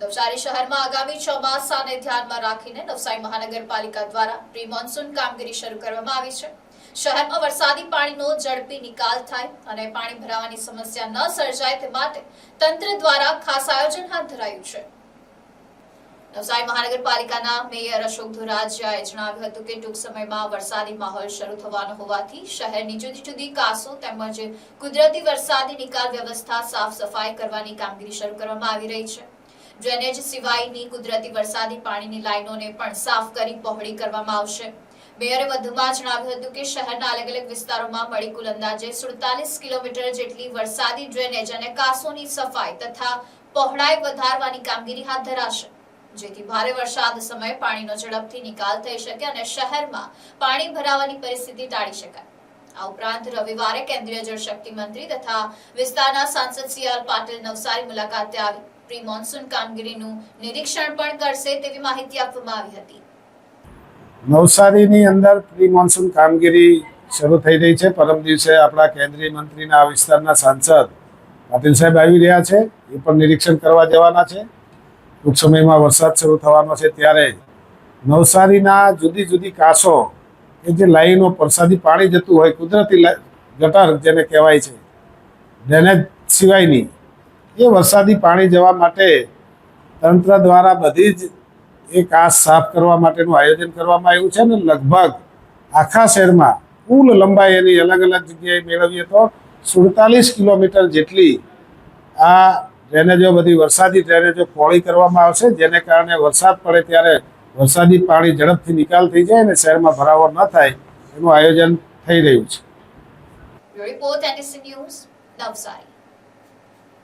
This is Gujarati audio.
નવસારી શહેરમાં આગામી ચોમાસાને ધ્યાનમાં રાખીને નવસારી મહાનગરપાલિકા દ્વારા પ્રી મોન્સૂન કામગીરી શરૂ કરવામાં આવી છે। શહેરમાં વરસાદી પાણીનો ઝડપી નિકાલ થાય અને પાણી ભરાવાની સમસ્યા ન સર્જાય તે માટે તંત્ર દ્વારા ખાસ આયોજન હાથ ધરાયું છે। નવસારી મહાનગરપાલિકાના મેયર અશોક ધોરાજીયાએ જણાવ્યું હતું કે ટૂંક સમયમાં વરસાદી માહોલ શરૂ થવાનો હોવાથી શહેરની જુદી જુદી કાસો તેમજ કુદરતી વરસાદી નિકાલ વ્યવસ્થા સાફ સફાઈ કરવાની કામગીરી શરૂ કરવામાં આવી રહી છે। ડ્રેનેજ સિવાયની કુદરતી વરસાદી પાણીની લાઈનોને પણ સાફ કરી પહોળી કરવામાં આવશે। મેયરે વધુમાં જણાવ્યું હતું કે શહેરના અલગ અલગ વિસ્તારોમાં મળી કુલ અંદાજે 47 કિલોમીટર જેટલી વરસાદી ડ્રેનેજ અને કાસોની સફાઈ તથા પહોળાઈ વધારવાની કામગીરી હાથ ધરાશે, જેથી ભારે વરસાદ સમયે પાણીનો ઝડપથી નિકાલ થઈ શકે અને શહેરમાં પાણી ભરાવાની પરિસ્થિતિ ટાળી શકાય। આ ઉપરાંત રવિવારે કેન્દ્રીય જળશક્તિ મંત્રી તથા વિસ્તારના સાંસદ સી.આર. પાટીલ નવસારી મુલાકાતે આવી પ્રી મોન્સૂન કામગીરીનું નિરીક્ષણ પણ કરશે તેવી માહિતી આપવામાં આવી હતી। નવસારીની અંદર પ્રી મોન્સૂન કામગીરી શરૂ થઈ રહી છે। પરમ દિવસે આપણા કેન્દ્રીય મંત્રીના આ વિસ્તારના સાંસદ પાટીલ સાહેબ આવી રહ્યા છે, એ પણ નિરીક્ષણ કરવા જવાના છે। ટૂંક સમયમાં વરસાદ શરૂ થવાનો છે ત્યારે નવસારીના જુદી જુદી કાસો કે જે લાઈનો વરસાદી પાણી જતું હોય, કુદરતી ગટર જેને કહેવાય છે, ડ્રેનેજ સિવાયની, એ વરસાદી પાણી જવા માટે તંત્ર દ્વારા બધી જ એ કાસ સાફ કરવા માટેનું આયોજન કરવામાં આવ્યું છે અને લગભગ આખા શહેરમાં કુલ લંબાઈ એની અલગ અલગ જગ્યાએ મેળવીએ તો 47 કિલોમીટર જેટલી આ ડ્રેનેજો, બધી વરસાદી ડ્રેનેજો પહોળી કરવામાં આવશે, જેને કારણે વરસાદ પડે ત્યારે વરસાદી પાણી ઝડપથી નિકાલ થઈ જાય અને શહેરમાં ભરાવો ન થાય એનું આયોજન થઈ રહ્યું છે। Report NTC news, Navsari.